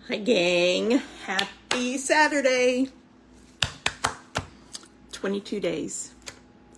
Hi gang, happy Saturday. 22 days.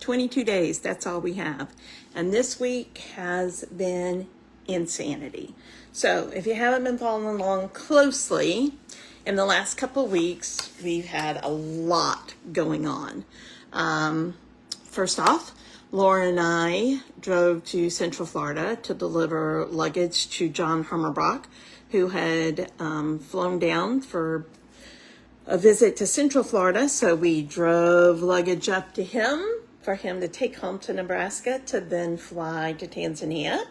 22 days, that's all we have. And this week has been insanity. So if you haven't been following along closely, in the last couple of weeks, we've had a lot going on. First off, Laura and I drove to Central Florida to deliver luggage to John Hummerbach, who had flown down for a visit to Central Florida. So we drove luggage up to him for him to take home to Nebraska to then fly to Tanzania.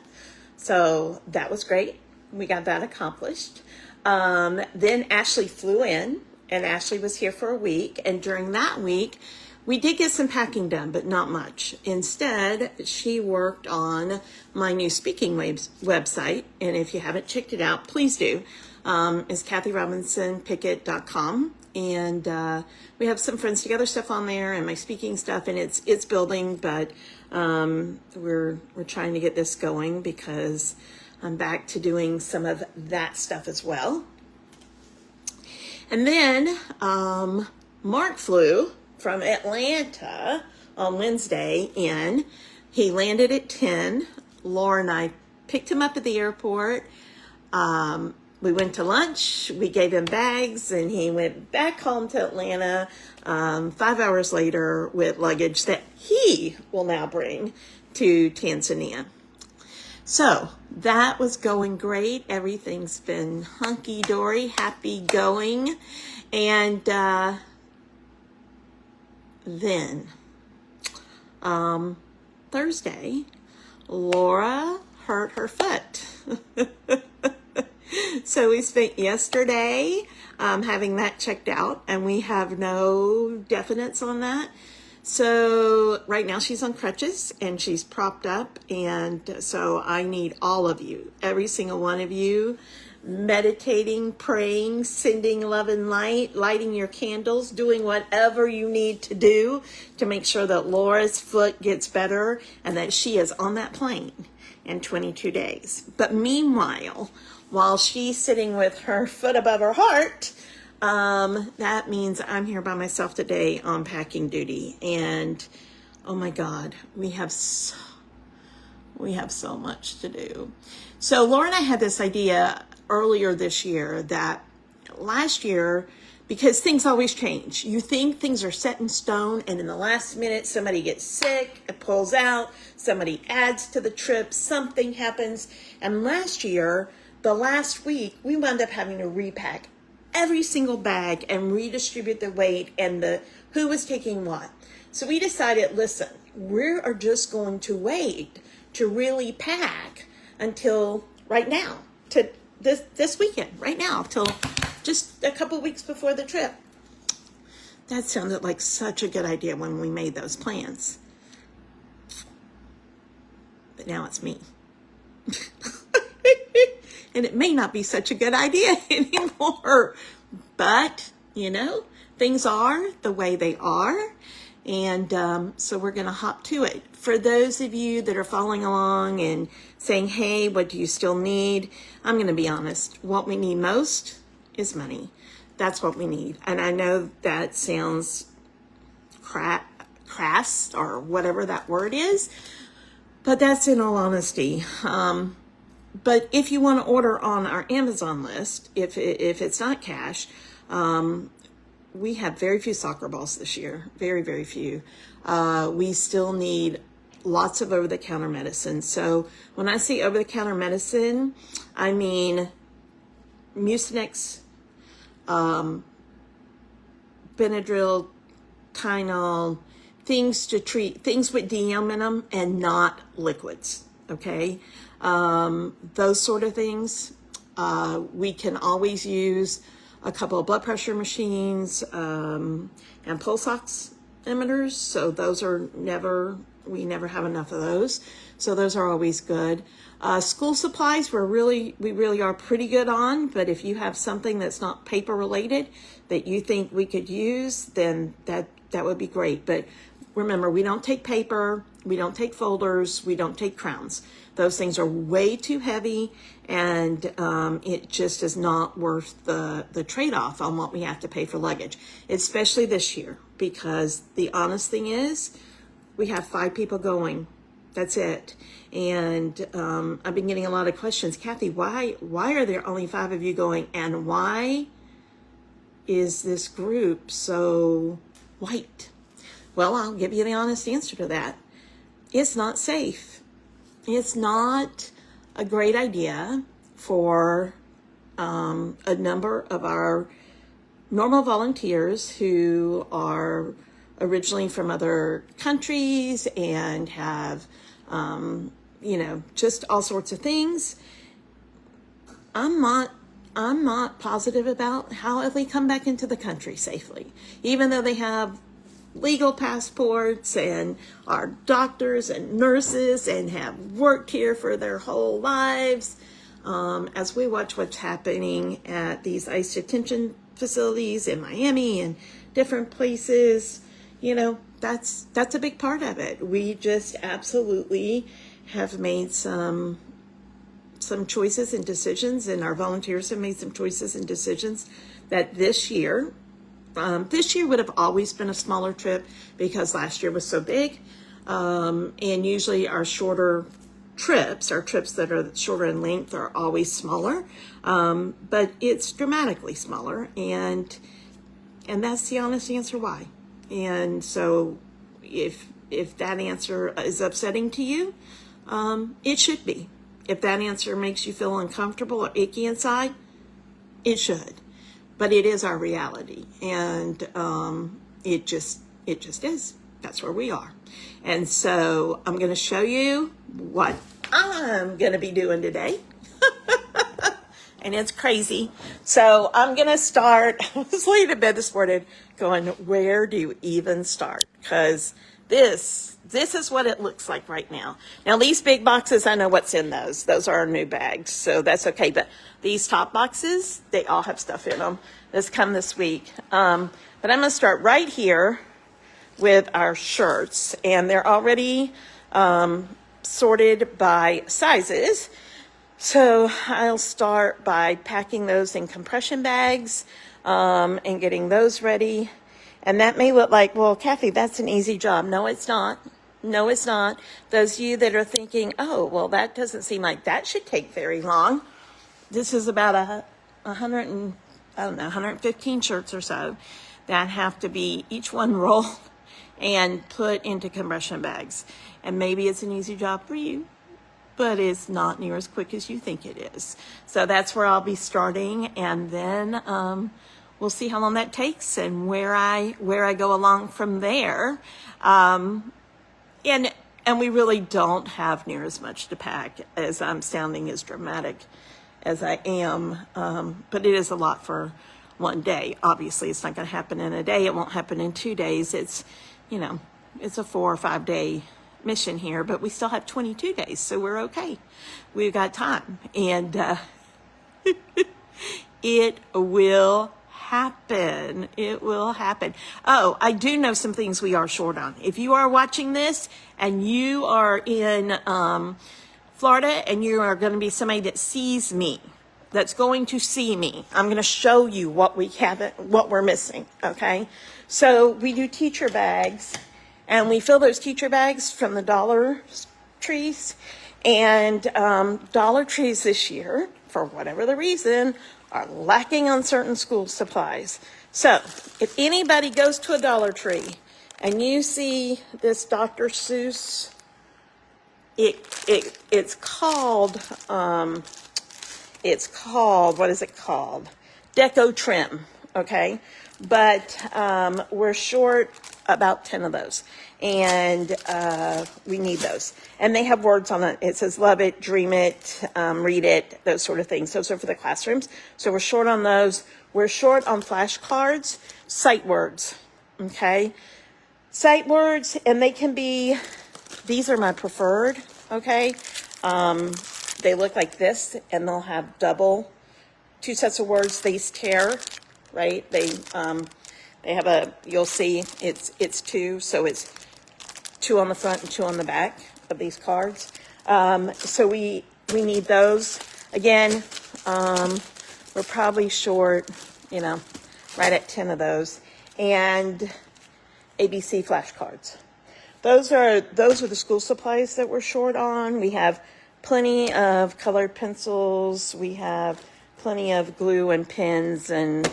So that was great. We got that accomplished. Then Ashley flew in, and Ashley was here for a week. And during that week, we did get some packing done, but not much. Instead, she worked on my new speaking website. And if you haven't checked it out, please do. It's KathyRobinsonPickett.com. And we have some Friends Together stuff on there and my speaking stuff, and it's building, but we're trying to get this going because I'm back to doing some of that stuff as well. And then Mark flew from Atlanta on Wednesday in. He landed at 10. Laura and I picked him up at the airport. We went to lunch, we gave him bags, and he went back home to Atlanta 5 hours later with luggage that he will now bring to Tanzania. So that was going great. Everything's been hunky-dory, happy going. And then Thursday, Laura hurt her foot. So we spent yesterday having that checked out, and we have no definites on that. So right now she's on crutches and she's propped up, and so I need all of you, every single one of you, meditating, praying, sending love and light, lighting your candles, doing whatever you need to do to make sure that Laura's foot gets better and that she is on that plane in 22 days. But meanwhile, while she's sitting with her foot above her heart, that means I'm here by myself today on packing duty. And oh my God, we have so much to do. So Laura and I had this idea earlier this year that last year, because things always change. You think things are set in stone, and in the last minute, somebody gets sick, it pulls out, somebody adds to the trip, something happens. And last year, the last week, we wound up having to repack every single bag and redistribute the weight and the who was taking what. So we decided, listen, we are just going to wait to really pack until right now, to this weekend, right now, till just a couple weeks before the trip. That sounded like such a good idea when we made those plans. But now it's me. And it may not be such a good idea anymore. But, things are the way they are. And so we're going to hop to it. For those of you that are following along and saying, hey, what do you still need? I'm going to be honest. What we need most is money. That's what we need. And I know that sounds crass or whatever that word is, but that's in all honesty. But if you want to order on our Amazon list, if it's not cash, we have very few soccer balls this year. Very, very few. We still need lots of over-the-counter medicine. So when I say over-the-counter medicine, I mean Mucinex, Benadryl, Tylenol, things to treat, things with DM in them and not liquids, okay? Those sort of things. We can always use a couple of blood pressure machines and pulse oximeters. So those are we never have enough of those. So those are always good. School supplies, we really are pretty good on, but if you have something that's not paper related that you think we could use, then that would be great. But remember, we don't take paper, we don't take folders, we don't take crowns. Those things are way too heavy, and it just is not worth the trade-off on what we have to pay for luggage, especially this year, because the honest thing is we have 5 people going. That's it. And I've been getting a lot of questions. Kathy, why are there only 5 of you going, and why is this group so white? Well, I'll give you the honest answer to that. It's not safe. It's not a great idea for a number of our normal volunteers who are originally from other countries and have, just all sorts of things. I'm not positive about how if we come back into the country safely, even though they have legal passports and are doctors and nurses and have worked here for their whole lives. As we watch what's happening at these ICE detention facilities in Miami and different places, that's a big part of it. We just absolutely have made some choices and decisions, and our volunteers have made some choices and decisions that this year would have always been a smaller trip because last year was so big. And usually our shorter trips, our trips that are shorter in length, are always smaller. But it's dramatically smaller, and that's the honest answer why. And so if that answer is upsetting to you, it should be. If that answer makes you feel uncomfortable or icky inside, it should. But it is our reality, and it just is. That's where we are. And so I'm going to show you what I'm going to be doing today. And it's crazy. So I'm going to start. I was laying in bed this morning going, where do you even start? Because this is what it looks like right now. Now, these big boxes, I know what's in those. Those are our new bags, so that's okay. But these top boxes, they all have stuff in them. This come this week. But I'm going to start right here with our shirts, and they're already sorted by sizes. So I'll start by packing those in compression bags and getting those ready. And that may look like, well, Kathy, that's an easy job. No, it's not. No, it's not. Those of you that are thinking, oh, well, that doesn't seem like that should take very long. This is about 115 shirts or so that have to be each one rolled and put into compression bags. And maybe it's an easy job for you, but it's not near as quick as you think it is. So that's where I'll be starting, and then we'll see how long that takes and where I go along from there. And we really don't have near as much to pack as I'm sounding as dramatic as I am. But it is a lot for one day. Obviously, it's not going to happen in a day. It won't happen in 2 days. It's a 4 or 5 day mission here, but we still have 22 days, so we're okay. We've got time, and it will happen. It will happen. Oh, I do know some things we are short on. If you are watching this and you are in Florida and you are going to be somebody that sees me, that's going to see me, I'm going to show you what we haven't, what we're missing. Okay. So we do teacher bags, and we fill those teacher bags from the Dollar Trees, and Dollar Trees this year, for whatever the reason, are lacking on certain school supplies. So if anybody goes to a Dollar Tree and you see this Dr. Seuss, it's called, what is it called? Deco Trim, okay? But we're short about 10 of those, and we need those. And they have words on it. It says love it, dream it, read it, those sort of things. Those are for the classrooms. So we're short on those. We're short on flashcards, sight words, okay? Sight words, and they can be, these are my preferred, okay? They look like this, and they'll have two sets of words. These tear, right? They have a, you'll see it's two, so it's two on the front and two on the back of these cards. So we need those. Again, we're probably short, right at 10 of those. And ABC flashcards. Those are the school supplies that we're short on. We have plenty of colored pencils. We have plenty of glue and pens and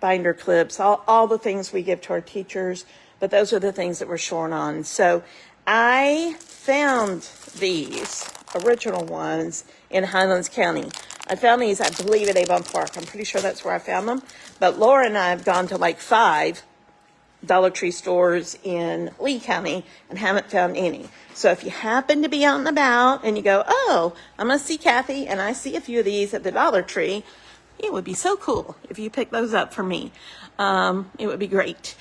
binder clips, all the things we give to our teachers, but those are the things that we're short on. So I found these original ones in Highlands County. I found these, I believe, at Avon Park. I'm pretty sure that's where I found them. But Laura and I have gone to like 5 Dollar Tree stores in Lee County and haven't found any. So if you happen to be out and about and you go, oh, I'm going to see Kathy and I see a few of these at the Dollar Tree, it would be so cool if you pick those up for me. It would be great.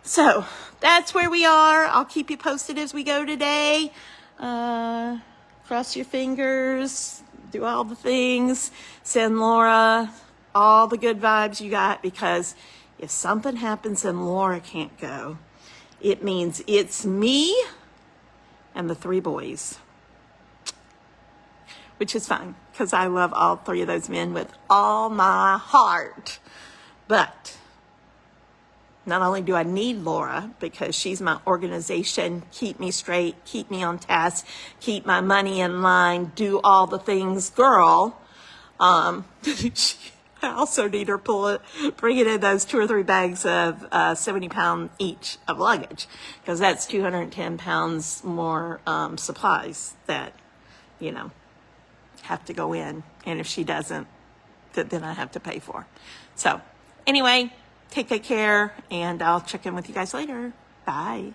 So that's where we are. I'll keep you posted as we go today. Cross your fingers, do all the things, send Laura all the good vibes you got, because if something happens and Laura can't go, it means it's me and the 3 boys, which is fine because I love all 3 of those men with all my heart. But not only do I need Laura because she's my organization, keep me straight, keep me on task, keep my money in line, do all the things, girl. I also need her bringing in those 2 or 3 bags of 70-pound each of luggage, because that's 210 pounds more supplies that, have to go in. And if she doesn't, then I have to pay for. So anyway, take good care, and I'll check in with you guys later. Bye.